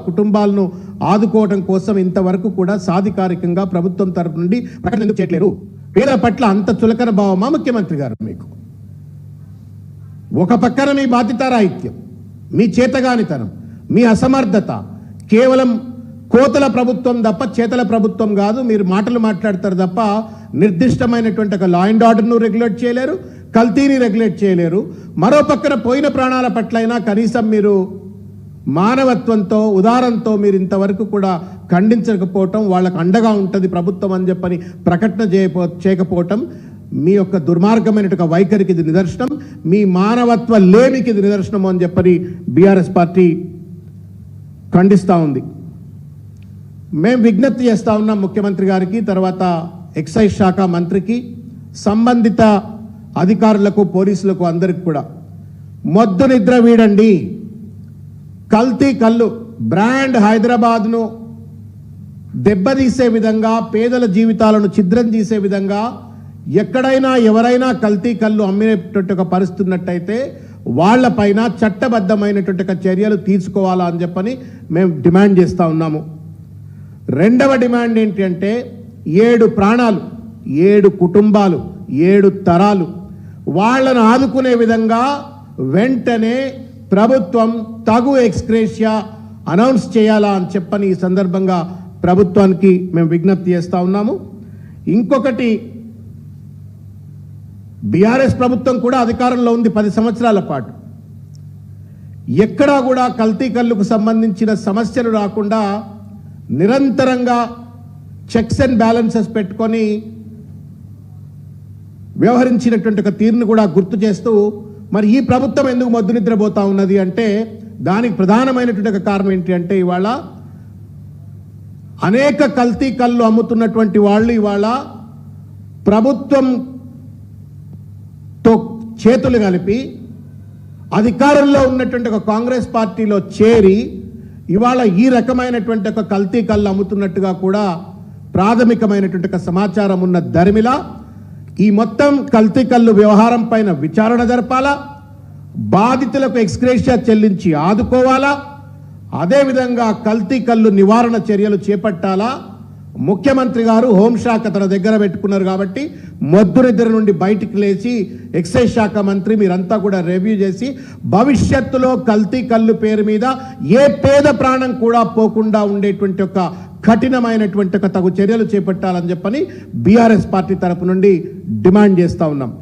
కుటుంబాలను ఆదుకోవడం కోసం ఇంతవరకు కూడా సాధికారికంగా ప్రభుత్వం తరపు నుండి ప్రకటన ఎందుకు చేయట్లేరు? పేదల పట్ల అంత చులకన భావమా ముఖ్యమంత్రి గారు మీకు? ఒక పక్కన మీ బాధ్యతారాహిత్యం, మీ చేతగానితనం, మీ అసమర్థత, కేవలం కోతల ప్రభుత్వం తప్ప చేతల ప్రభుత్వం కాదు. మీరు మాటలు మాట్లాడతారు తప్ప నిర్దిష్టమైనటువంటి ఒక లా అండ్ ఆర్డర్ను రెగ్యులేట్ చేయలేరు, కల్తీని రెగ్యులేట్ చేయలేరు. మరో పక్కన పోయిన ప్రాణాల పట్లైనా కనీసం మీరు మానవత్వంతో ఉదారంతో మీరు ఇంతవరకు కూడా ఖండించకపోవటం, వాళ్ళకు అండగా ఉంటుంది ప్రభుత్వం అని చెప్పని ప్రకటన చేయకపోవటం మీ యొక్క దుర్మార్గమైనటువంటి వైఖరికి ఇది నిదర్శనం, మీ మానవత్వ లేమికి ఇది నిదర్శనం అని చెప్పని బీఆర్ఎస్ పార్టీ ఖండిస్తూ ఉంది. మేము విజ్ఞప్తి చేస్తూ ఉన్నాం ముఖ్యమంత్రి గారికి, తర్వాత ఎక్సైజ్ శాఖ మంత్రికి, సంబంధిత అధికారులకు, పోలీసులకు అందరికి కూడా మొద్దు నిద్ర వీడండి. కల్తీ కళ్ళు బ్రాండ్ హైదరాబాద్ను దెబ్బతీసే విధంగా, పేదల జీవితాలను ఛిద్రం చేసే విధంగా ఎక్కడైనా ఎవరైనా కల్తీ కళ్ళు అమ్మేటువంటి ఒక పరిస్థితి ఉన్నట్టయితే వాళ్లపైన చట్టబద్ధమైనటువంటి చర్యలు తీసుకోవాలా అని చెప్పని మేము డిమాండ్ చేస్తూ ఉన్నాము. రెండవ డిమాండ్ ఏంటి అంటే 7 ప్రాణాలు, 7 కుటుంబాలు, 7 తరాలు వాళ్ళను ఆదుకునే విధంగా వెంటనే ప్రభుత్వం తగు ఎక్స్గ్రేషియా అనౌన్స్ చేయాలా అని చెప్పని ఈ సందర్భంగా ప్రభుత్వానికి మేము విజ్ఞప్తి చేస్తూ ఉన్నాము. ఇంకొకటి, బీఆర్ఎస్ ప్రభుత్వం కూడా అధికారంలో ఉంది 10 సంవత్సరాల పాటు. ఎక్కడా కూడా కల్తీ కళ్ళకు సంబంధించిన సమస్యలు రాకుండా నిరంతరంగా చెక్స్ అండ్ బ్యాలెన్సెస్ పెట్టుకొని వ్యవహరించినటువంటి ఒక తీరును కూడా గుర్తు చేస్తూ, మరి ఈ ప్రభుత్వం ఎందుకు మొద్దు నిద్రపోతా ఉన్నది అంటే దానికి ప్రధానమైనటువంటి ఒక కారణం ఏంటి అంటే ఇవాళ అనేక కల్తీ కళ్ళు అమ్ముతున్నటువంటి వాళ్ళు ఇవాళ ప్రభుత్వంతో చేతులు కలిపి అధికారంలో ఉన్నటువంటి ఒక కాంగ్రెస్ పార్టీలో చేరి ఇవాళ ఈ రకమైనటువంటి ఒక కల్తీ కళ్ళు అమ్ముతున్నట్టుగా కూడా ప్రాథమికమైనటువంటి ఒక సమాచారం ఉన్న దరిమిలా ఈ మొత్తం కల్తీ కళ్ళు వ్యవహారం పైన విచారణ జరపాలా, బాధితులకు ఎక్స్గ్రేషియా చెల్లించి ఆదుకోవాలా, అదేవిధంగా కల్తీ కళ్ళు నివారణ చర్యలు చేపట్టాలా. ముఖ్యమంత్రి గారు హోంశాఖ తన దగ్గర పెట్టుకున్నారు కాబట్టి మొద్దు నిద్ర నుండి బయటికి లేచి ఎక్సైజ్ శాఖ మంత్రి మీరంతా కూడా రివ్యూ చేసి భవిష్యత్తులో కల్తీ కళ్ళు పేరు మీద ఏ పేద ప్రాణం కూడా పోకుండా ఉండేటువంటి ఒక కఠినమైనటువంటి ఒక తగు చర్యలు చేపట్టాలని చెప్పని బీఆర్ఎస్ పార్టీ తరపు నుండి డిమాండ్ చేస్తూ ఉన్నాం.